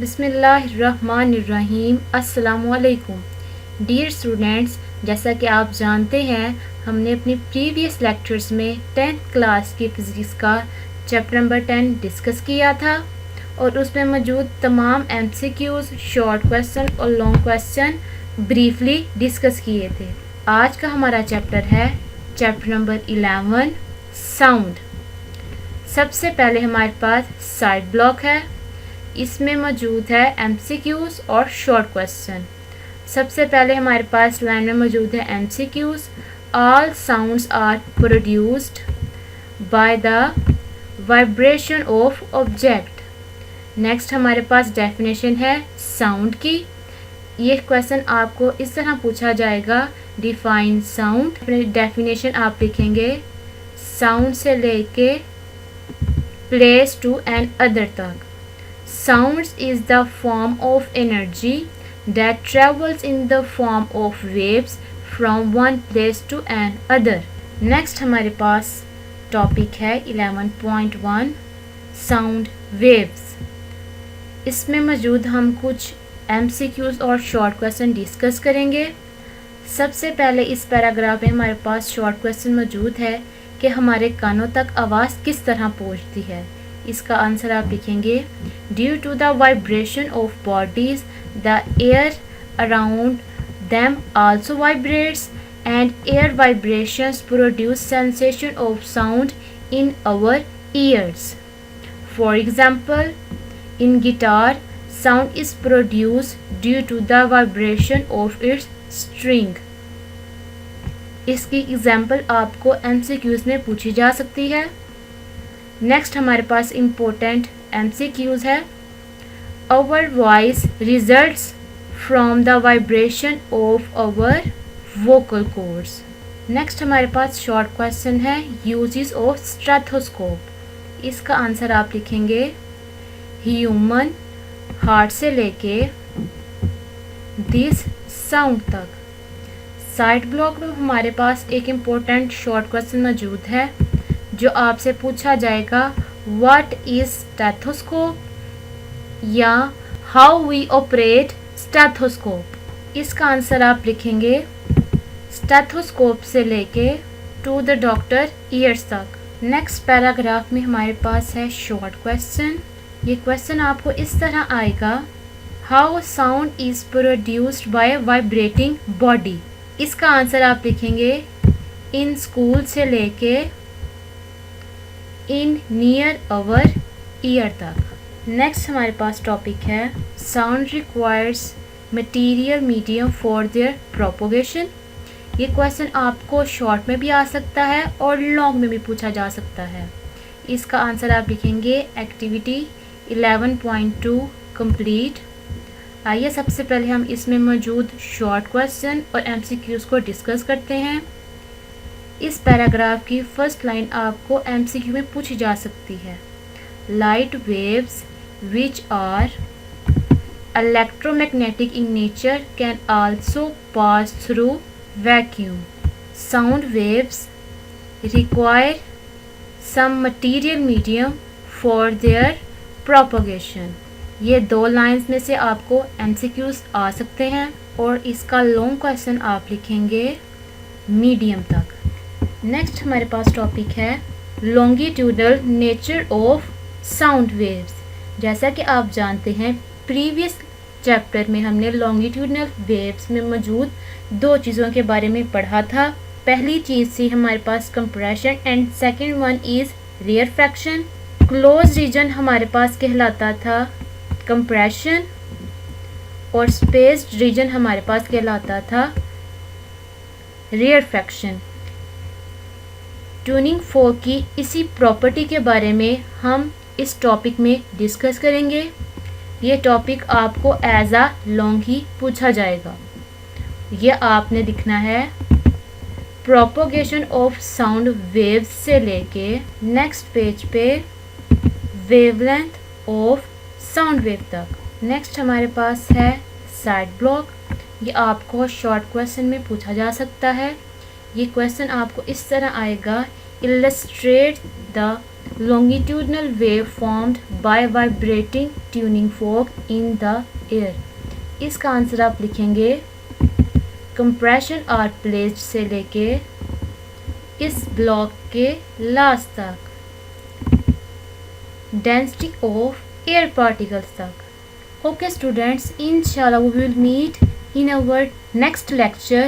बिस्मिल्लाहिर्रहमानिर्रहीम। अस्सलामुअलैकुम dear students, जैसा कि आप जानते हैं हमने अपने प्रीवियस लेक्चर्स में 10th क्लास की फ़िज़िक्स का चैप्टर नंबर 10 डिस्कस किया था और उसमें मौजूद तमाम एमसीक्यूज़, शॉर्ट क्वेश्चन और लॉन्ग क्वेश्चन ब्रीफली डिस्कस किए थे। आज का हमारा चैप्टर है चैप्टर नंबर 11 साउंड। सबसे पहले हमारे पास साइड ब्लॉक है, इसमें मौजूद है एमसीक्यूज़ और शॉर्ट क्वेश्चन। सबसे पहले हमारे पास लाइन में मौजूद है MCQs. All sounds are produced by the vibration of object. Next हमारे पास डेफिनेशन है साउंड की। ये क्वेश्चन आपको इस तरह पूछा जाएगा, डिफाइन साउंड। डेफिनेशन आप लिखेंगे साउंड से लेके प्लेस टू एंड अदर तक। Sounds is the form of energy that travels in the form of waves from one place to another. Next हमारे पास टॉपिक है 11.1 साउंड वेव्स। इसमें मौजूद हम कुछ MCQs और शॉर्ट क्वेश्चन डिस्कस करेंगे। सबसे पहले इस पैराग्राफ में हमारे पास शॉर्ट क्वेश्चन मौजूद है कि हमारे कानों तक आवाज़ किस तरह पहुंचती है। इसका आंसर आप लिखेंगे due to the vibration of bodies the air around them also vibrates and air vibrations produce sensation of sound in our ears. For example in guitar sound is produced due to the vibration of its string. इसकी example आपको MCQs में पूछी जा सकती है। Next हमारे पास important MCQs है। Our voice results from the vibration of our vocal cords. Next हमारे पास शॉर्ट क्वेश्चन है यूजेस ऑफ स्टेथोस्कोप। इसका आंसर आप लिखेंगे ह्यूमन हार्ट से लेके दिस साउंड तक। साइड ब्लॉक में हमारे पास एक इम्पोर्टेंट शॉर्ट क्वेश्चन मौजूद है जो आपसे पूछा जाएगा व्हाट इज स्टेथोस्कोप या हाउ वी ऑपरेट स्टेथोस्कोप। इसका आंसर आप लिखेंगे स्टेथोस्कोप से लेके टू द डॉक्टर ईयर्स तक। नेक्स्ट पैराग्राफ में हमारे पास है शॉर्ट क्वेश्चन। ये क्वेश्चन आपको इस तरह आएगा how sound is produced by vibrating body. इसका आंसर आप लिखेंगे इन स्कूल से लेके इन नियर अवर ईयर तक। नेक्स्ट हमारे पास टॉपिक है sound requires material medium for there propagation. ये क्वेश्चन आपको शॉर्ट में भी आ सकता है और लॉन्ग में भी पूछा जा सकता है। इसका आंसर आप लिखेंगे एक्टिविटी 11.2 कंप्लीट। आइए सबसे पहले हम इसमें मौजूद शॉर्ट क्वेश्चन और MCQs को डिस्कस करते हैं। इस पैराग्राफ की फर्स्ट लाइन आपको MCQ में पूछी जा सकती है light waves which are electromagnetic in nature can also pass through vacuum. Sound waves require some material medium for their propagation. ये दो लाइंस में से आपको MCQs आ सकते हैं और इसका लॉन्ग क्वेश्चन आप लिखेंगे मीडियम तक। नेक्स्ट हमारे पास टॉपिक है longitudinal nature of sound waves. जैसा कि आप जानते हैं प्रीवियस चैप्टर में हमने लॉन्गिट्यूडनल वेव्स में मौजूद दो चीज़ों के बारे में पढ़ा था। पहली चीज़ थी हमारे पास compression and second one is rarefaction. Close region हमारे पास कहलाता था कंप्रेशन और स्पेस्ड रीजन हमारे पास कहलाता था रेयरफैक्शन। ट्यूनिंग फोर्क की इसी प्रॉपर्टी के बारे में हम इस टॉपिक में डिस्कस करेंगे। ये टॉपिक आपको एज आ लॉन्ग ही पूछा जाएगा। ये आपने लिखना है प्रोपोगेशन ऑफ साउंड वेव्स से लेके नेक्स्ट पेज पे वेवलेंथ ऑफ साउंड वेव तक। नेक्स्ट हमारे पास है साइड ब्लॉक। ये आपको शॉर्ट क्वेश्चन में पूछा जा सकता है। ये क्वेश्चन आपको इस तरह आएगा illustrate the longitudinal wave formed by vibrating tuning fork in the air। इसका आंसर आप लिखेंगे कंप्रेशन आर प्लेट से लेके इस ब्लॉक के लास्ट तक, डेंसिटी ऑफ एयर पार्टिकल्स तक। ओके स्टूडेंट्स, इंशाल्लाह we will meet in our next lecture